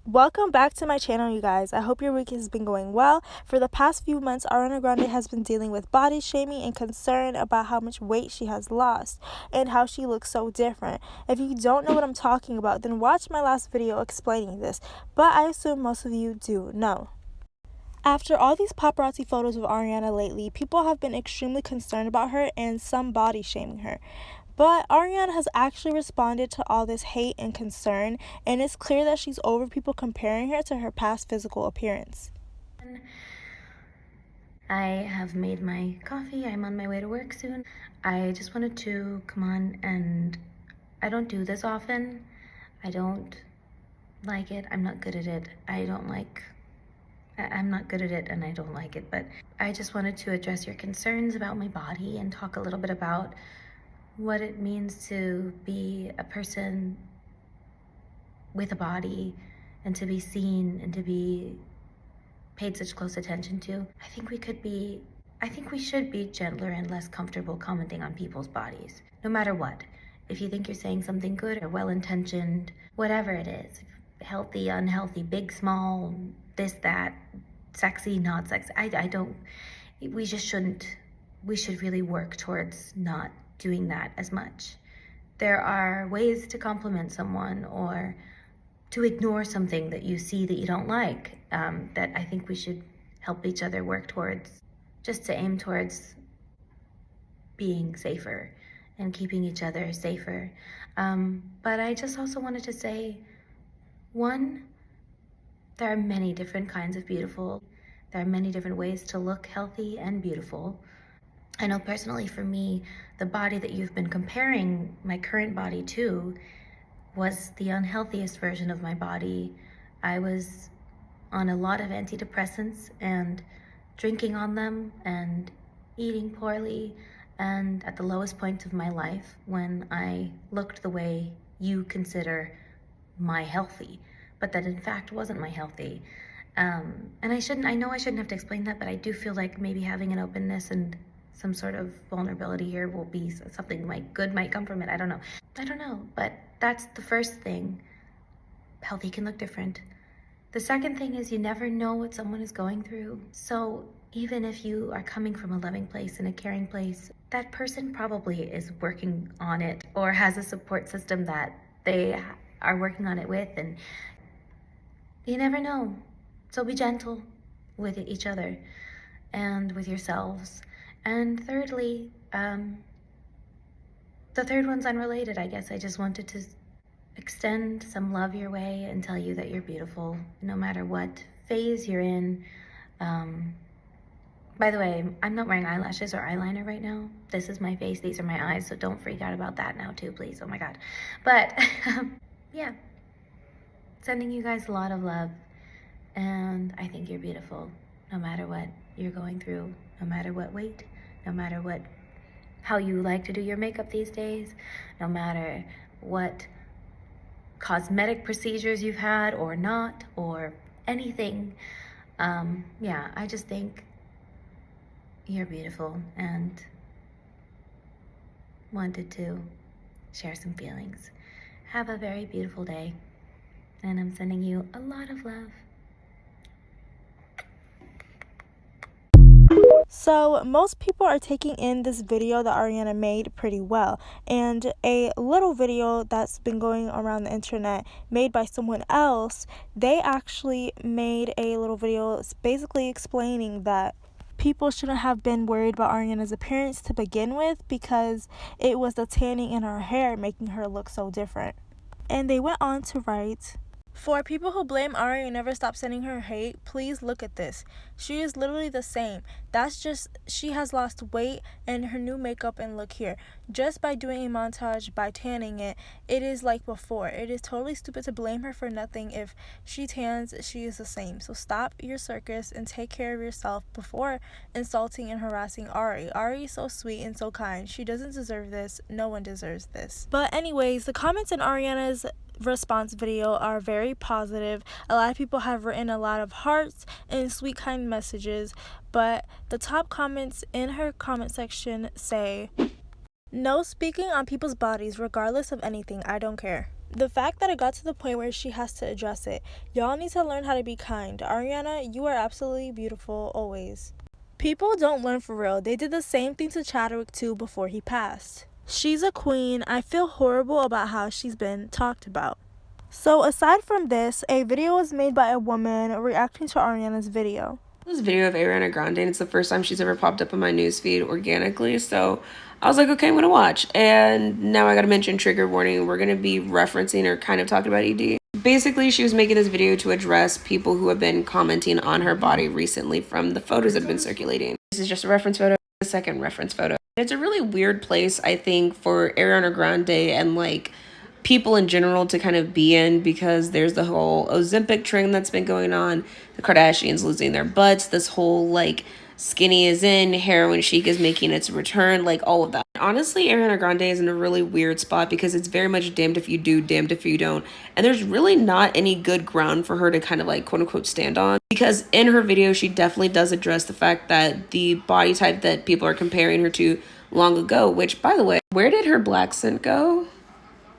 Welcome back to my channel, you guys. I hope your week has been going well. For the past few months, Ariana Grande has been dealing with body shaming and concern about how much weight she has lost and how she looks so different. If you don't know what I'm talking about, then watch my last video explaining this, but I assume most of you do know. After all these paparazzi photos of Ariana lately, people have been extremely concerned about her and some body shaming her. But Ariana has actually responded to all this hate and concern, and it's clear that she's over people comparing her to her past physical appearance. I have made my coffee. I'm on my way to work soon. I just wanted to come on, and I don't do this often. I don't like it. I'm not good at it. I'm not good at it and I don't like it, but I just wanted to address your concerns about my body and talk a little bit about what it means to be a person with a body and to be seen and to be paid such close attention to. I think we should be gentler and less comfortable commenting on people's bodies, no matter what. If you think you're saying something good or well-intentioned, whatever it is, healthy, unhealthy, big, small, this, that, sexy, not sexy, we should really work towards not doing that as much. There are ways to compliment someone or to ignore something that you see that you don't like, that I think we should help each other work towards, just to aim towards being safer and keeping each other safer. But I just also wanted to say, one, there are many different kinds of beautiful. There are many different ways to look healthy and beautiful. I know personally for me, the body that you've been comparing my current body to was the unhealthiest version of my body. I was on a lot of antidepressants and drinking on them and eating poorly, and at the lowest point of my life when I looked the way you consider my healthy, but that in fact wasn't my healthy. And I know I shouldn't have to explain that, but I do feel like maybe having an openness and some sort of vulnerability here will be something good might come from it. I don't know, but that's the first thing. Healthy can look different. The second thing is you never know what someone is going through. So even if you are coming from a loving place and a caring place, that person probably is working on it or has a support system that they are working on it with, and you never know. So be gentle with each other and with yourselves. And thirdly, the third one's unrelated, I guess. I just wanted to extend some love your way and tell you that you're beautiful, no matter what phase you're in. By the way, I'm not wearing eyelashes or eyeliner right now. This is my face, these are my eyes, so don't freak out about that now too, please. Oh my God. But yeah, sending you guys a lot of love, and I think you're beautiful, no matter what you're going through, no matter what weight, no matter how you like to do your makeup these days, no matter what cosmetic procedures you've had or not, or anything. Yeah, I just think you're beautiful and wanted to share some feelings. Have a very beautiful day, and I'm sending you a lot of love. So most people are taking in this video that Ariana made pretty well, and a little video that's been going around the internet made by someone else, they actually made a little video basically explaining that people shouldn't have been worried about Ariana's appearance to begin with because it was the tanning in her hair making her look so different. And they went on to write, "For people who blame Ari and never stop sending her hate, please look at this. She is literally the same. That's just, she has lost weight and her new makeup, and look here. Just by doing a montage, by tanning it, it is like before. It is totally stupid to blame her for nothing. If she tans, she is the same. So stop your circus and take care of yourself before insulting and harassing Ari. Ari is so sweet and so kind. She doesn't deserve this. No one deserves this." But anyways, the comments in Ariana's response video are very positive. A lot of people have written a lot of hearts and sweet, kind messages, but the top comments in her comment section say, "No speaking on people's bodies regardless of anything. I don't care." The fact that it got to the point where she has to address it. Y'all need to learn how to be kind. Ariana, you are absolutely beautiful always. People don't learn for real. They did the same thing to Chadwick too before he passed. She's a queen. I feel horrible about how she's been talked about. So aside from this, a video was made by a woman reacting to Ariana's video. This video of Ariana Grande, and it's the first time she's ever popped up on my newsfeed organically, so I was like, okay, I'm gonna watch. And now I gotta mention trigger warning. We're gonna be referencing or kind of talking about ED. Basically, she was making this video to address people who have been commenting on her body recently from the photos that have been circulating. This is just a reference photo, the second reference photo. It's a really weird place, I think, for Ariana Grande and like people in general to kind of be in, because there's the whole Ozempic trend that's been going on, the Kardashians losing their butts, this whole like skinny is in, heroin chic is making its return, like all of that. Honestly, Ariana Grande is in a really weird spot because it's very much damned if you do, damned if you don't. And there's really not any good ground for her to kind of like quote unquote stand on, because in her video, she definitely does address the fact that the body type that people are comparing her to long ago, which by the way, where did her black scent go?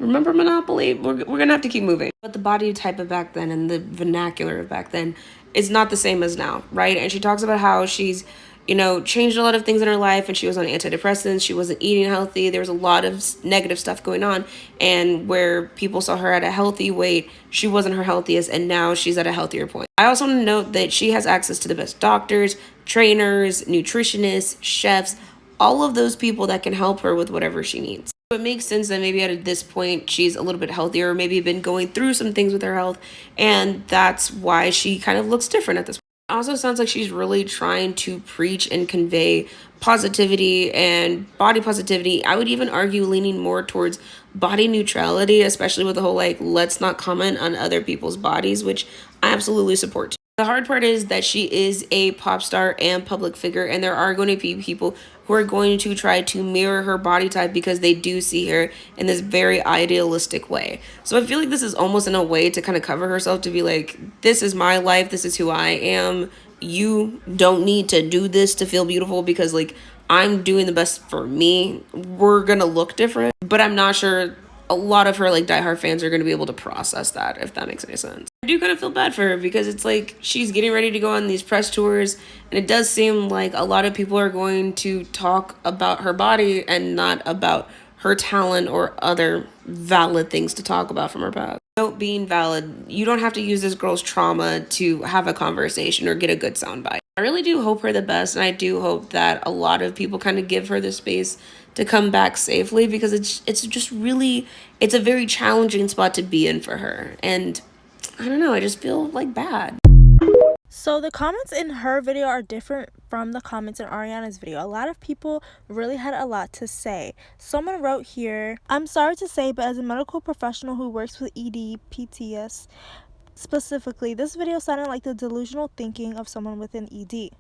Remember Monopoly? We're gonna have to keep moving. But the body type of back then and the vernacular of back then is not the same as now, right? And she talks about how she's, you know, changed a lot of things in her life, and she was on antidepressants, she wasn't eating healthy, there was a lot of negative stuff going on, and where people saw her at a healthy weight, she wasn't her healthiest, and now she's at a healthier point. I also want to note that she has access to the best doctors, trainers, nutritionists, chefs, all of those people that can help her with whatever she needs. It makes sense that maybe at this point she's a little bit healthier, or maybe been going through some things with her health, and that's why she kind of looks different at this point. It also sounds like she's really trying to preach and convey positivity and body positivity. I would even argue leaning more towards body neutrality, especially with the whole like let's not comment on other people's bodies, which I absolutely support too. The hard part is that she is a pop star and public figure, and there are going to be people who are going to try to mirror her body type because they do see her in this very idealistic way. So I feel like this is almost in a way to kind of cover herself, to be like, this is my life, this is who I am. You don't need to do this to feel beautiful because like I'm doing the best for me. We're gonna look different, but I'm not sure a lot of her like diehard fans are going to be able to process that, if that makes any sense. I do kind of feel bad for her because it's like she's getting ready to go on these press tours, and it does seem like a lot of people are going to talk about her body and not about her talent or other valid things to talk about from her past. Note being valid, you don't have to use this girl's trauma to have a conversation or get a good soundbite. I really do hope her the best, and I do hope that a lot of people kind of give her the space to come back safely, because it's just really, it's a very challenging spot to be in for her, and I don't know, I just feel like bad. So the comments in her video are different from the comments in Ariana's video. A lot of people really had a lot to say. Someone wrote here, I'm sorry to say, but as a medical professional who works with ED, PTS specifically, this video sounded like the delusional thinking of someone with an ED.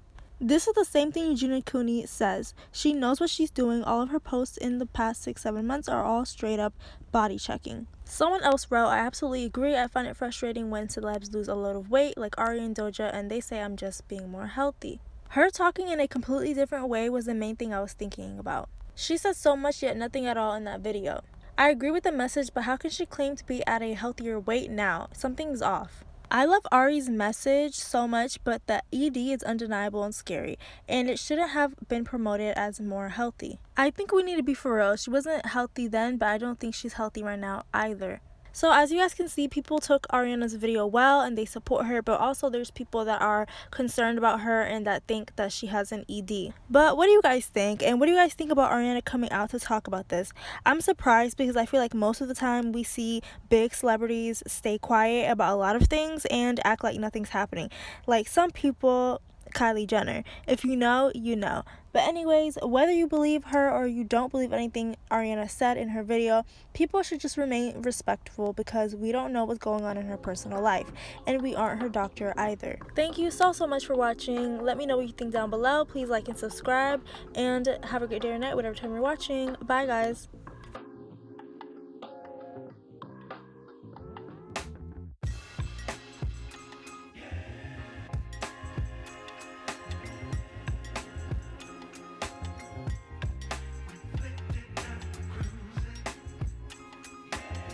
This is the same thing Eugenia Cooney says. She knows what she's doing. All of her posts in the past 6-7 months are all straight up body checking. Someone else wrote, I absolutely agree. I find it frustrating when celebs lose a load of weight like Ari and Doja and they say I'm just being more healthy. Her talking in a completely different way was the main thing I was thinking about. She said so much yet nothing at all in that video. I agree with the message, but how can she claim to be at a healthier weight now? Something's off. I love Ari's message so much, but the ED is undeniable and scary, and it shouldn't have been promoted as more healthy. I think we need to be for real. She wasn't healthy then, but I don't think she's healthy right now either. So as you guys can see, people took Ariana's video well and they support her, but also there's people that are concerned about her and that think that she has an ED. But what do you guys think? And what do you guys think about Ariana coming out to talk about this? I'm surprised because I feel like most of the time we see big celebrities stay quiet about a lot of things and act like nothing's happening. Like some people, Kylie Jenner. If you know, you know. But anyways, whether you believe her or you don't believe anything Ariana said in her video, people should just remain respectful because we don't know what's going on in her personal life, and we aren't her doctor either. Thank you so much for watching. Let me know what you think down below. Please like and subscribe, and have a great day or night whatever time you're watching. Bye guys.